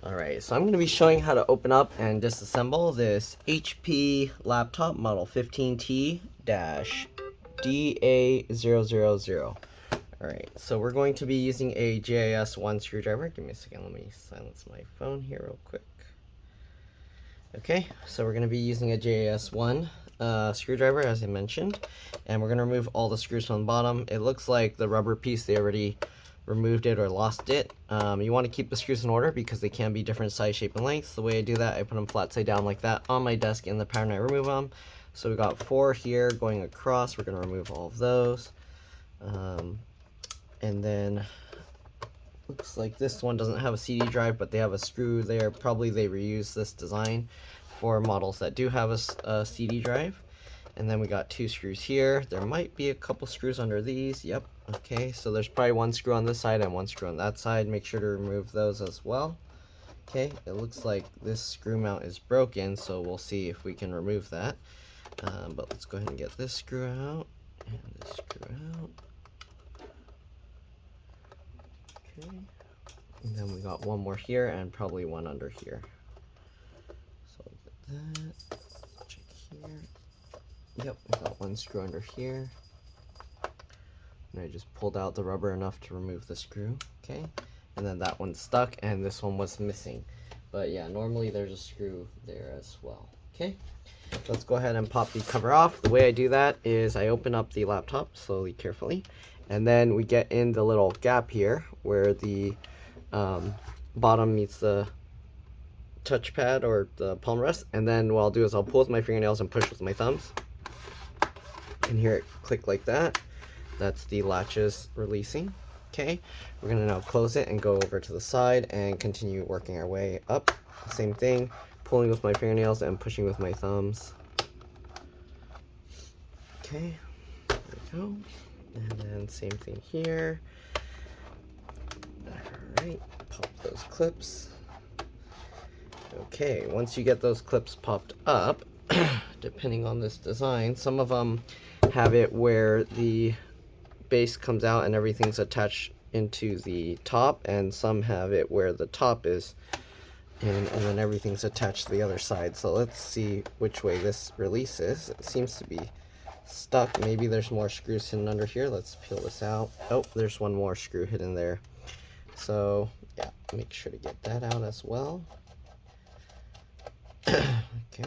Alright, so I'm going to be showing how to open up and disassemble this HP laptop model 15t-da000. Alright, so we're going to be using a GIS-1 screwdriver. Give me a second, let me silence my phone here real quick. Okay, so we're going to be using a GIS-1 screwdriver, as I mentioned, and we're going to remove all the screws from the bottom. It looks like the rubber piece, they already removed it or lost it. You want to keep the screws in order because they can be different size, shape, and lengths. The way I do that, I put them flat side down like that on my desk in the pattern I remove them. So we got 4 here going across. We're going to remove all of those. And then looks like this one doesn't have a CD drive, but they have a screw there. Probably they reuse this design for models that do have a CD drive. And then we got 2 screws here. There might be a couple screws under these. Yep. Okay, so there's probably 1 screw on this side and 1 screw on that side. Make sure to remove those as well. Okay, it looks like this screw mount is broken, so we'll see if we can remove that. But let's go ahead and get this screw out and this screw out. Okay, and then we got 1 more here and probably 1 under here. So I'll get that. Check here. Yep, we got 1 screw under here. And I just pulled out the rubber enough to remove the screw. Okay, and then that one's stuck and this one was missing. But yeah, normally there's a screw there as well. Okay, let's go ahead and pop the cover off. The way I do that is I open up the laptop slowly, carefully, and then we get in the little gap here where the bottom meets the touchpad or the palm rest, and then what I'll do is I'll pull with my fingernails and push with my thumbs, and hear it click like that. That's the latches releasing. Okay, we're gonna now close it and go over to the side and continue working our way up. Same thing, pulling with my fingernails and pushing with my thumbs. Okay, there we go. And then same thing here. Alright, pop those clips. Okay, once you get those clips popped up, depending on this design, some of them have it where the base comes out and everything's attached into the top, and some have it where the top is and then everything's attached to the other side. So let's see which way this releases. It seems to be stuck. Maybe there's more screws hidden under here. Let's peel this out. Oh, there's 1 more screw hidden there. So yeah, make sure to get that out as well. Okay.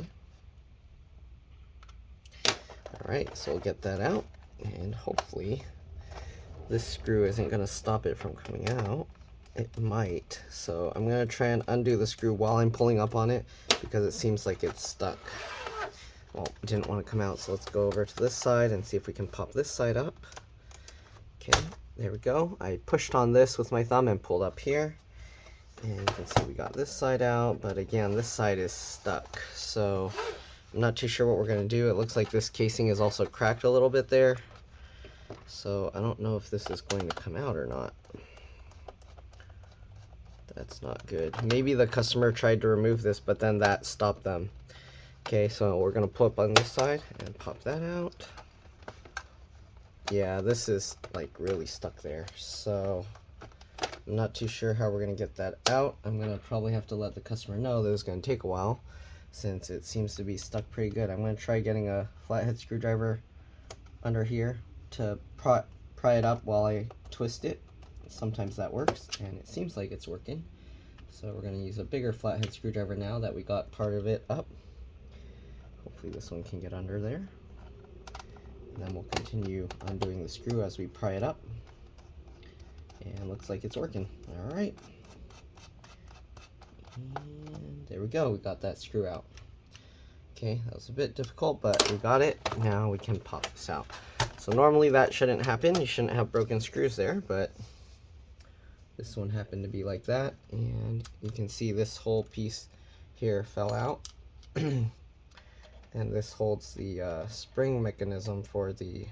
Alright, so we'll get that out, and hopefully this screw isn't going to stop it from coming out. It might. So I'm going to try and undo the screw while I'm pulling up on it because it seems like it's stuck. Well, it didn't want to come out, so let's go over to this side and see if we can pop this side up. Okay, there we go. I pushed on this with my thumb and pulled up here. And you can see we got this side out, but again, this side is stuck. So I'm not too sure what we're going to do. It looks like this casing is also cracked a little bit there. So I don't know if this is going to come out or not. That's not good. Maybe the customer tried to remove this, but then that stopped them. Okay, so we're going to pull up on this side and pop that out. Yeah, this is like really stuck there. So I'm not too sure how we're going to get that out. I'm going to probably have to let the customer know that it's going to take a while since it seems to be stuck pretty good. I'm going to try getting a flathead screwdriver under here to pry it up while I twist it. Sometimes that works, and it seems like it's working. So we're going to use a bigger flathead screwdriver now that we got part of it up. Hopefully this one can get under there. And then we'll continue undoing the screw as we pry it up. And looks like it's working. Alright. And there we go, we got that screw out. Okay, that was a bit difficult, but we got it. Now we can pop this out. So normally that shouldn't happen. You shouldn't have broken screws there, but this one happened to be like that. And you can see this whole piece here fell out. And this holds the spring mechanism for the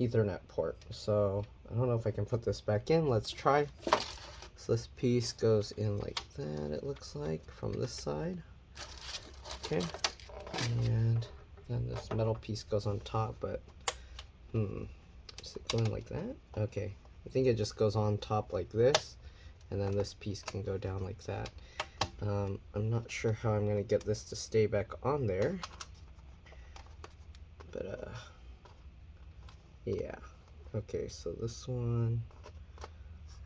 Ethernet port. So I don't know if I can put this back in. Let's try. So this piece goes in like that, it looks like, from this side. Okay, and then this metal piece goes on top, but is it going like that? Okay, I think it just goes on top like this, and then this piece can go down like that. I'm not sure how I'm going to get this to stay back on there, but yeah. Okay, so this one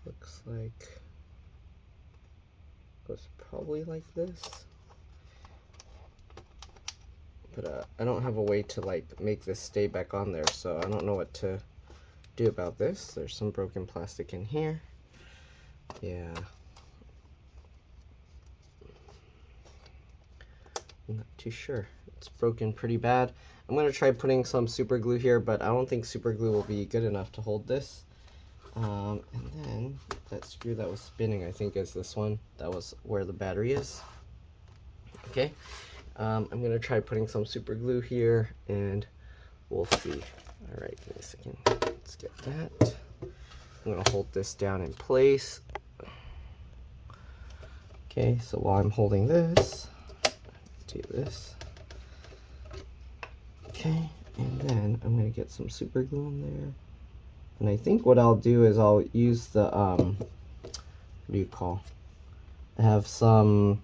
looks like it was probably like this, but I don't have a way to like make this stay back on there, so I don't know what to do about this. There's some broken plastic in here. Yeah, I'm not too sure. It's broken pretty bad. I'm gonna try putting some super glue here, but I don't think super glue will be good enough to hold this. And then that screw that was spinning, I think, is this one. That was where the battery is. Okay, I'm gonna try putting some super glue here, and we'll see. All right, give me a second. Let's get that. I'm gonna hold this down in place. Okay, so while I'm holding this, do this. Okay, and then I'm gonna get some super glue in there. And I think what I'll do is I'll use the, what do you call? I have some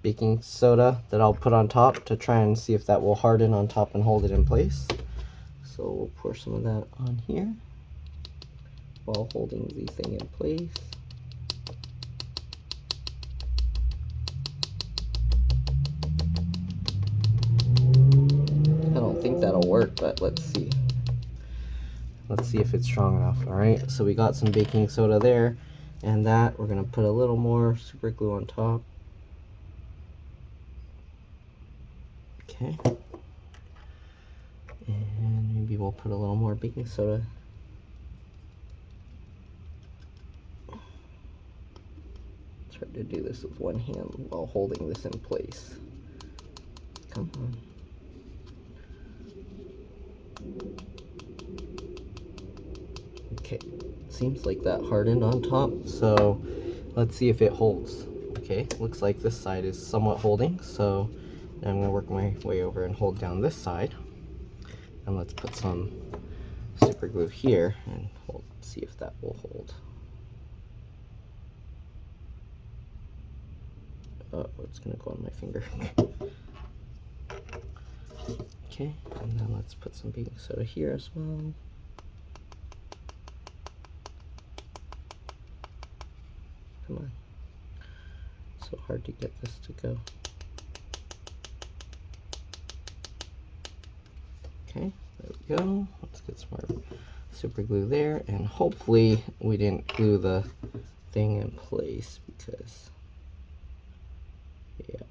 baking soda that I'll put on top to try and see if that will harden on top and hold it in place. So we'll pour some of that on here while holding the thing in place. I don't think that'll work, but let's see. Let's see if it's strong enough. All right, so we got some baking soda there, and that we're gonna put a little more super glue on top. Okay, and maybe we'll put a little more baking soda. It's hard to do this with one hand while holding this in place. Come on. Okay, seems like that hardened on top, so let's see if it holds. Okay, looks like this side is somewhat holding, so now I'm going to work my way over and hold down this side. And let's put some super glue here and see if that will hold. Oh, it's going to go on my finger. Okay, and then let's put some baking soda here as well. Come on. So hard to get this to go. Okay, there we go. Let's get some more super glue there, and hopefully we didn't glue the thing in place because, yeah.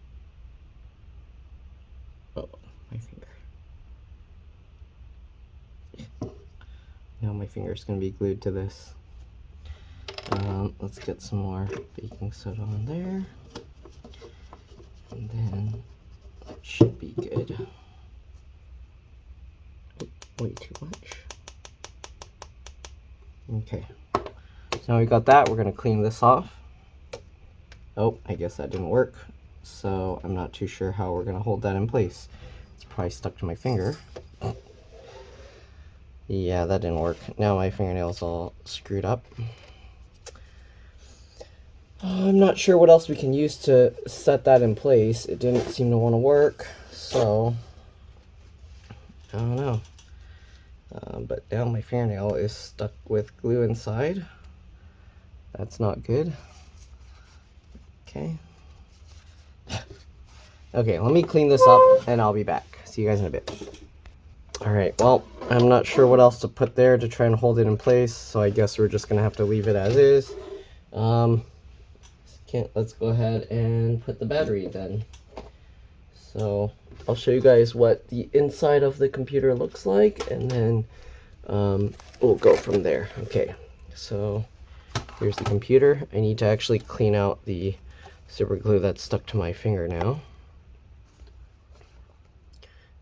Oh, my finger. Now my finger's gonna be glued to this. Let's get some more baking soda on there, and then that should be good. Oh, way too much. Okay, so now we got that. We're gonna clean this off. Oh, I guess that didn't work, so I'm not too sure how we're gonna hold that in place. It's probably stuck to my finger. Yeah, that didn't work. Now my fingernail's all screwed up. I'm not sure what else we can use to set that in place. It didn't seem to want to work, so I don't know. But now my fingernail is stuck with glue inside. That's not good. Okay. Okay, let me clean this up and I'll be back. See you guys in a bit. Alright, well, I'm not sure what else to put there to try and hold it in place, so I guess we're just gonna have to leave it as is. Let's go ahead and put the battery then. So I'll show you guys what the inside of the computer looks like, and then we'll go from there. Okay, so here's the computer. I need to actually clean out the super glue that's stuck to my finger now.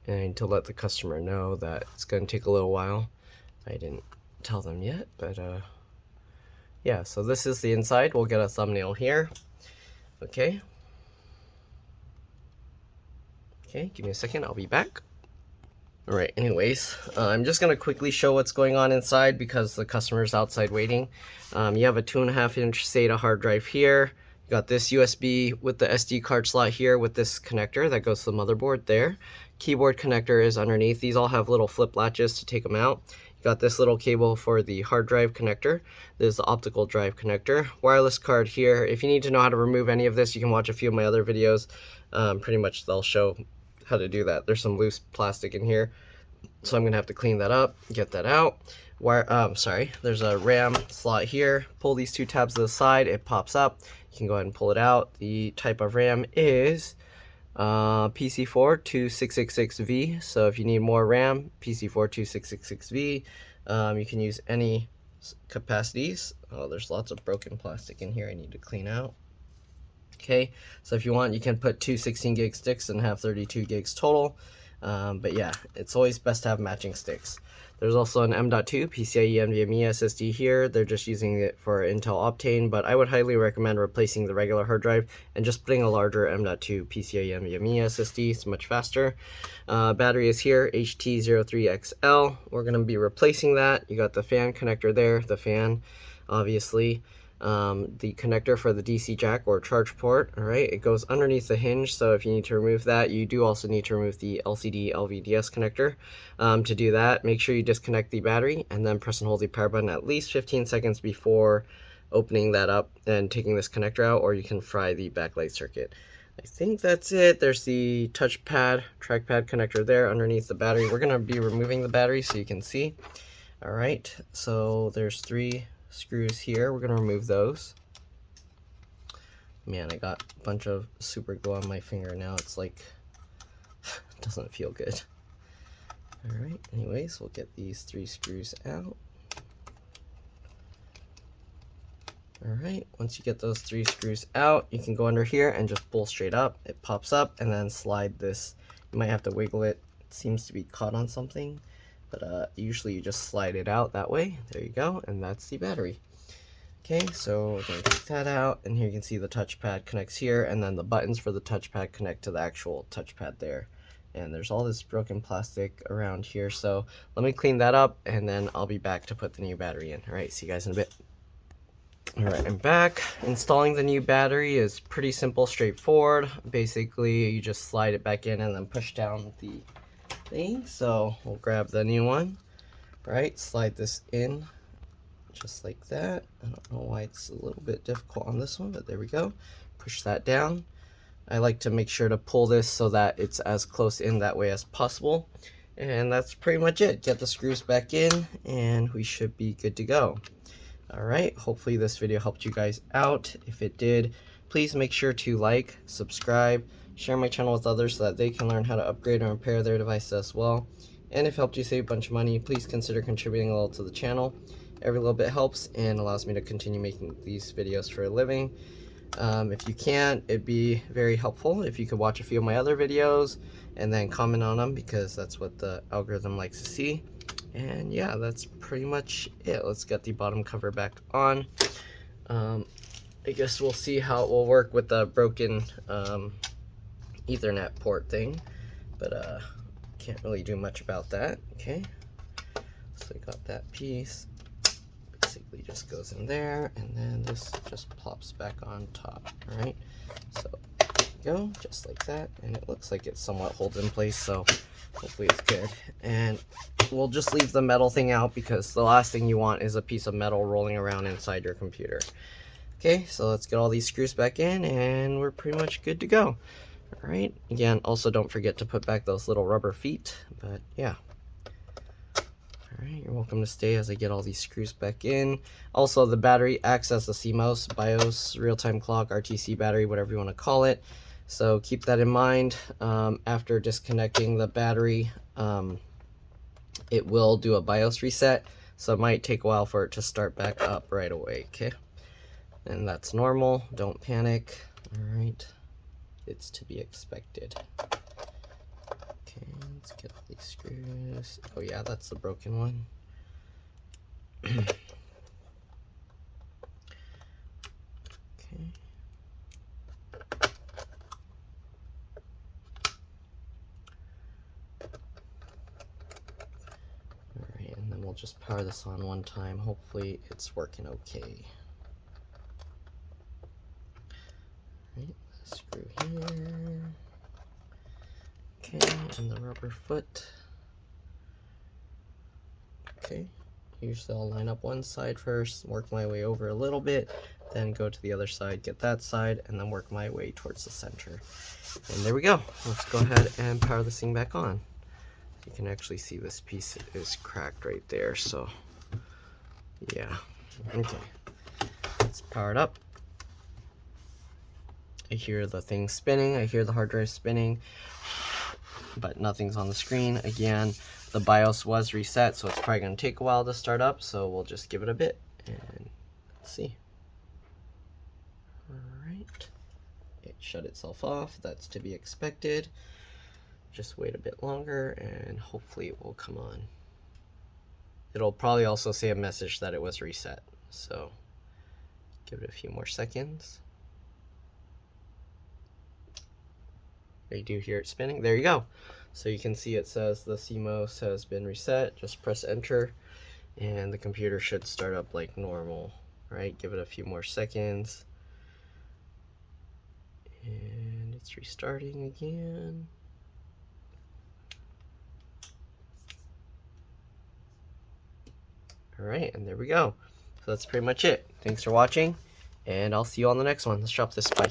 And I need to let the customer know that it's going to take a little while. I didn't tell them yet, but yeah, so this is the inside. We'll get a thumbnail here. Okay. Okay, give me a second, I'll be back. All right, anyways, I'm just gonna quickly show what's going on inside because the customer's outside waiting. You have a 2.5-inch SATA hard drive here. You got this USB with the SD card slot here with this connector that goes to the motherboard there. Keyboard connector is underneath. These all have little flip latches to take them out. You got this little cable for the hard drive connector. This is the optical drive connector. Wireless card here. If you need to know how to remove any of this, you can watch a few of my other videos. Pretty much they'll show how to do that. There's some loose plastic in here, so I'm gonna have to clean that up, get that out. There's a RAM slot here. Pull these two tabs to the side, it pops up. You can go ahead and pull it out. The type of RAM is PC4 2666V. So if you need more RAM, PC4 2666V. You can use any capacities. Oh, there's lots of broken plastic in here I need to clean out. Okay, so if you want, you can put two 16 gig sticks and have 32 gigs total. But yeah, it's always best to have matching sticks. There's also an M.2 PCIe NVMe SSD here. They're just using it for Intel Optane, but I would highly recommend replacing the regular hard drive and just putting a larger M.2 PCIe NVMe SSD. It's much faster. Battery is here, HT03XL. We're going to be replacing that. You got the fan connector there, the fan, obviously. The connector for the DC jack or charge port. All right, it goes underneath the hinge, so if you need to remove that, you do also need to remove the LCD LVDS connector. To do that, make sure you disconnect the battery and then press and hold the power button at least 15 seconds before opening that up and taking this connector out, or you can fry the backlight circuit. I think that's it. There's the trackpad connector there underneath the battery. We're going to be removing the battery so you can see. All right, so there's 3 screws here. We're going to remove those. Man, I got a bunch of super glue on my finger now. It's like, it doesn't feel good. Alright, anyways, we'll get these 3 screws out. Alright, once you get those 3 screws out, you can go under here and just pull straight up. It pops up, and then slide this. You might have to wiggle it. It seems to be caught on something, but usually you just slide it out that way. There you go, and that's the battery. Okay, so we're going to take that out, and here you can see the touchpad connects here, and then the buttons for the touchpad connect to the actual touchpad there. And there's all this broken plastic around here, so let me clean that up, and then I'll be back to put the new battery in. Alright, see you guys in a bit. Alright, I'm back. Installing the new battery is pretty simple, straightforward. Basically, you just slide it back in and then push down the thing. So we'll grab the new one. Right, slide this in just like that. I don't know why it's a little bit difficult on this one, but there we go. Push that down. I like to make sure to pull this so that it's as close in that way as possible. And that's pretty much it. Get the screws back in and we should be good to go. Alright, hopefully this video helped you guys out. If it did, please make sure to like, subscribe, share my channel with others so that they can learn how to upgrade and repair their devices as well. And if it helped you save a bunch of money, please consider contributing a little to the channel. Every little bit helps and allows me to continue making these videos for a living. If you can, it'd be very helpful if you could watch a few of my other videos and then comment on them, because that's what the algorithm likes to see. And yeah, that's pretty much it. Let's get the bottom cover back on. I guess we'll see how it will work with the broken Ethernet port thing, but can't really do much about that. Okay, so we got that piece. Basically just goes in there, and then this just plops back on top. All right, so there you go, just like that, and it looks like it somewhat holds in place, so hopefully it's good. And we'll just leave the metal thing out, because the last thing you want is a piece of metal rolling around inside your computer. Okay, so let's get all these screws back in, and we're pretty much good to go. All right, again, also don't forget to put back those little rubber feet, but yeah. Alright, you're welcome to stay as I get all these screws back in. Also, the battery acts as the CMOS, BIOS, real-time clock, RTC battery, whatever you want to call it. So keep that in mind. After disconnecting the battery, it will do a BIOS reset, so it might take a while for it to start back up right away, okay? And that's normal, don't panic. Alright, it's to be expected. Okay, let's get all these screws. Oh yeah, that's the broken one. Okay. just power this on one time. Hopefully it's working okay. Right, screw here. Okay, and the rubber foot. Okay, usually I'll line up one side first, work my way over a little bit, then go to the other side, get that side, and then work my way towards the center. And there we go. Let's go ahead and power this thing back on. You can actually see this piece is cracked right there, so yeah. Okay, let's power it up. I hear the thing spinning, I hear the hard drive spinning, but nothing's on the screen. Again, the BIOS was reset, so it's probably going to take a while to start up, so we'll just give it a bit and let's see. Alright, it shut itself off, that's to be expected. Just wait a bit longer and hopefully it will come on. It'll probably also say a message that it was reset, so give it a few more seconds. You do hear it spinning. There you go. So you can see it says the CMOS has been reset. Just press enter and the computer should start up like normal. Right? Give it a few more seconds. And it's restarting again. Alright, and there we go. So that's pretty much it. Thanks for watching, and I'll see you on the next one. Let's drop this. Bye.